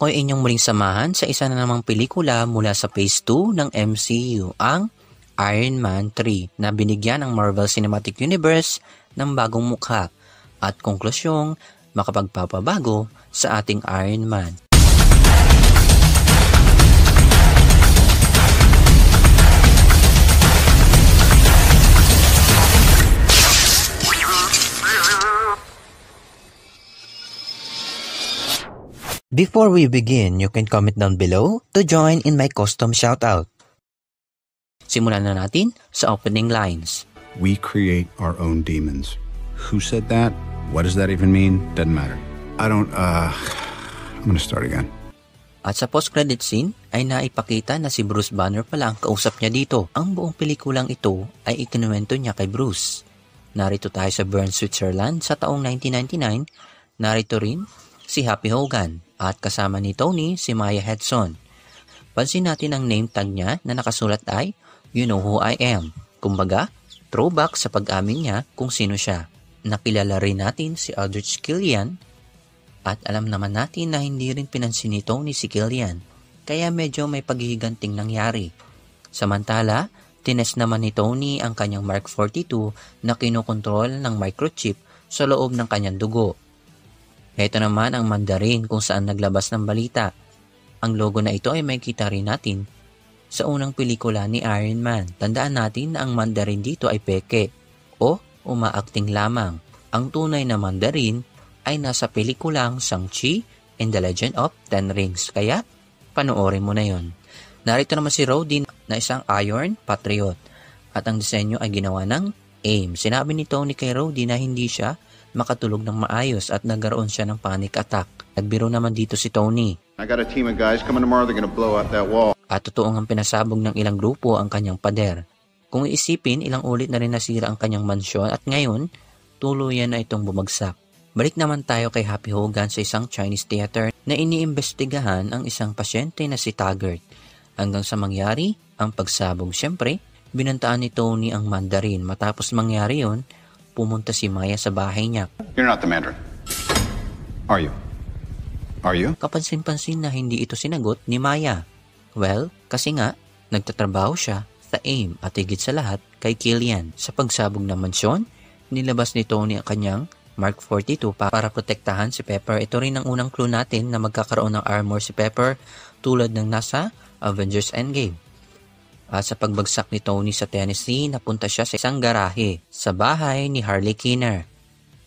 Ako ay inyong muling samahan sa isa na namang pelikula mula sa Phase 2 ng MCU, ang Iron Man 3, na binigyan ng Marvel Cinematic Universe ng bagong mukha at konklusyong makapagpapabago sa ating Iron Man. Before we begin, you can comment down below to join in my custom shoutout. Simulan na natin sa opening lines. We create our own demons. Who said that? What does that even mean? Doesn't matter. I'm gonna start again. At sa post-credit scene ay naipakita na si Bruce Banner pala ang kausap niya dito. Ang buong pelikulang ito ay ikinuwento niya kay Bruce. Narito tayo sa Bern, Switzerland sa taong 1999. Narito rin si Happy Hogan at kasama ni Tony si Maya Hudson. Pansin natin ang name tag niya na nakasulat ay You Know Who I Am. Kumbaga, throwback sa pag-amin niya kung sino siya. Nakilala rin natin si Aldrich Killian at alam naman natin na hindi rin pinansin ni Tony si Killian, kaya medyo may paghihiganting nangyari. Samantala, tinest naman ni Tony ang kanyang Mark 42 na kinokontrol ng microchip sa loob ng kanyang dugo. Ito naman ang Mandarin kung saan naglabas ng balita. Ang logo na ito ay makikita rin natin sa unang pelikula ni Iron Man. Tandaan natin na ang Mandarin dito ay peke o umaakting lamang. Ang tunay na Mandarin ay nasa pelikulang Shang-Chi and the Legend of Ten Rings. Kaya, panoorin mo na yon. Narito naman si Rhodey na isang Iron Patriot at ang disenyo ay ginawa ng AIM. Sinabi ni Tony kay Rhodey na hindi siya makatulog ng maayos at nagkaroon siya ng panic attack. Nagbiro naman dito si Tony. I got a team of guys coming tomorrow, they're gonna blow out that wall. At totoong ang pinasabog ng ilang grupo ang kanyang pader. Kung iisipin, ilang ulit na rin nasira ang kanyang mansyon at ngayon, tuluyan na itong bumagsak. Balik naman tayo kay Happy Hogan sa isang Chinese theater na iniimbestigahan ang isang pasyente na si Taggart. Hanggang sa mangyari ang pagsabog. Siyempre, binantaan ni Tony ang Mandarin. Matapos mangyari yon, pumunta si Maya sa bahay niya. You're not the Mandarin. Are you? Are you? Kapansin-pansin na hindi ito sinagot ni Maya. Well, kasi nga, nagtatrabaho siya sa AIM at higit sa lahat kay Killian. Sa pagsabog ng mansyon, nilabas ni Tony ang kanyang Mark 42 para protektahan si Pepper. Ito rin ang unang clue natin na magkakaroon ng armor si Pepper tulad ng nasa Avengers Endgame. At sa pagbagsak ni Tony sa Tennessee, napunta siya sa isang garahe sa bahay ni Harley Quinner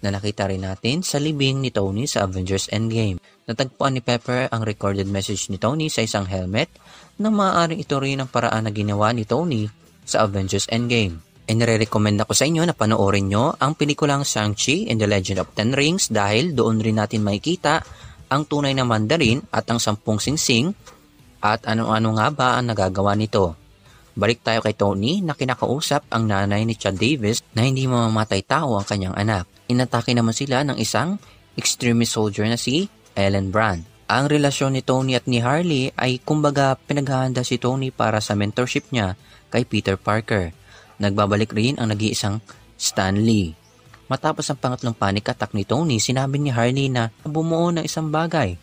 na nakita rin natin sa libing ni Tony sa Avengers Endgame. Natagpuan ni Pepper ang recorded message ni Tony sa isang helmet na maaaring ito rin ang paraan na ginawa ni Tony sa Avengers Endgame. E nire-recommend ako sa inyo na panoorin nyo ang pelikulang Shang-Chi and the Legend of Ten Rings dahil doon rin natin makikita ang tunay na Mandarin at ang 10 singsing at ano-ano nga ba ang nagagawa nito. Balik tayo kay Tony na kinakausap ang nanay ni Chad Davis na hindi mamamatay tao ang kanyang anak. Inatake naman sila ng isang extremist soldier na si Ellen Brand. Ang relasyon ni Tony at ni Harley ay kumbaga pinaghahanda si Tony para sa mentorship niya kay Peter Parker. Nagbabalik rin ang nag-iisang Stan Lee. Matapos ang pangatlong panic attack ni Tony, sinabi ni Harley na bumuo ng isang bagay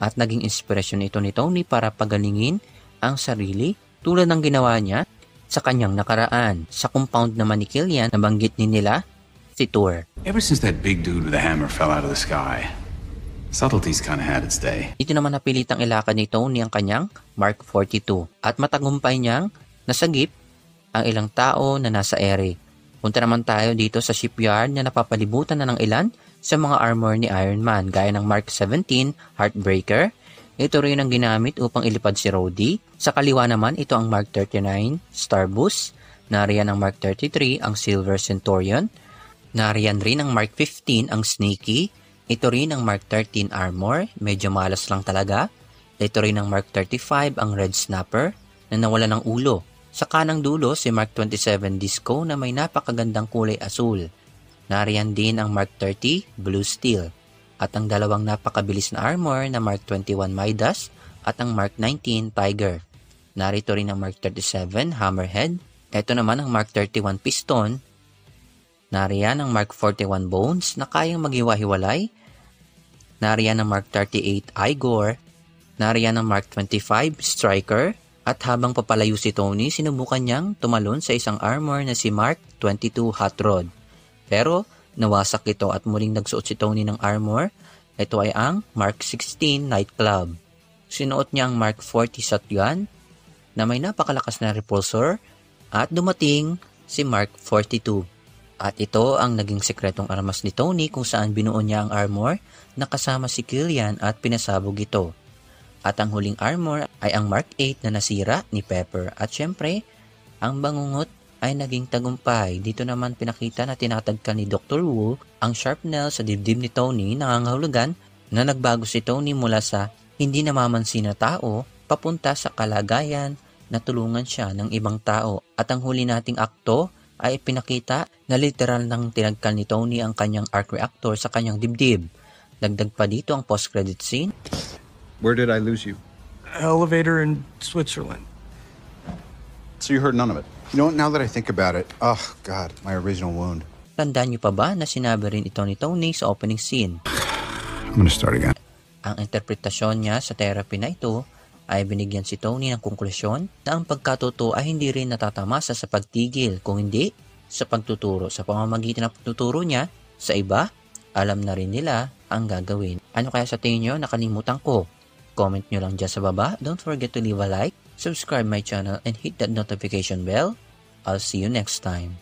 at naging inspirasyon ito ni Tony para pagalingin ang sarili tulad ng ginawa niya sa kanyang nakaraan. Sa compound naman ni Killian, nabanggit nila si Thor. Ever since that big dude with the hammer fell out of the sky, subtlety's kinda had its day. Ito naman napilitang ilakad ni Tony ang kanyang Mark 42 at matagumpay niyang nasagip ang ilang tao na nasa ere. Punta naman tayo dito sa shipyard na napapalibutan na ng ilan sa mga armor ni Iron Man gaya ng Mark 17 Heartbreaker. Ito rin ang ginamit upang ilipad si Rhodey. Sa kaliwa naman, ito ang Mark 39 Starboost. Nariyan ang Mark 33 ang Silver Centurion. Nariyan rin ang Mark 15 ang Sneaky. Ito rin ang Mark 13 Armor. Medyo malas lang talaga. Ito rin ang Mark 35 ang Red Snapper na nawala ng ulo. Sa kanang dulo, si Mark 27 Disco na may napakagandang kulay asul. Nariyan din ang Mark 30 Blue Steel. At ang dalawang napakabilis na armor na Mark 21 Midas at ang Mark 19 Tiger. Narito rin ang Mark 37 Hammerhead. Ito naman ang Mark 31 Piston. Nariyan ang Mark 41 Bones na kayang maghiwa-hiwalay. Nariyan ang Mark 38 Igor. Nariyan ang Mark 25 striker at habang papalayo si Tony, sinubukan niyang tumalon sa isang armor na si Mark 22 hot rod. Pero nawasak ito at muling nagsuot si Tony ng armor. Ito ay ang Mark 16 nightclub. Sinuot niya ang Mark 40 shotgun na may napakalakas na repulsor at dumating si Mark 42. At ito ang naging sekretong armas ni Tony kung saan binuo niya ang armor na kasama si Killian at pinasabog ito. At ang huling armor ay ang Mark 8 na nasira ni Pepper. At syempre, ang bangungot ay naging tagumpay. Dito naman pinakita na tinatagka ni Dr. Wu ang sharpnel sa dibdib ni Tony, nangangahulugan na nagbago si Tony mula sa hindi namamansin na tao papunta sa kalagayan na tulungan siya ng ibang tao. At ang huli nating akto ay pinakita na literal nang tinagkal ni Tony ang kanyang arc reactor sa kanyang dibdib. Dagdag pa dito ang post-credit scene. Where did I lose you? Elevator in Switzerland. So you heard none of it? You know what, now that I think about it, oh God, my original wound. Tandaan niyo pa ba na sinabi rin ito ni Tony sa opening scene? I'm gonna start again. Ang interpretasyon niya sa therapy na ito ay binigyan si Tony ng konklusyon na ang pagkatuto ay hindi rin natatamasa sa pagtigil, kung hindi sa pagtuturo. Sa pamamagitan ng pagtuturo niya sa iba, alam na rin nila ang gagawin. Ano kaya sa tingin nyo? Nakalimutan ko. Comment nyo lang dyan sa baba. Don't forget to leave a like, subscribe my channel, and hit that notification bell. I'll see you next time.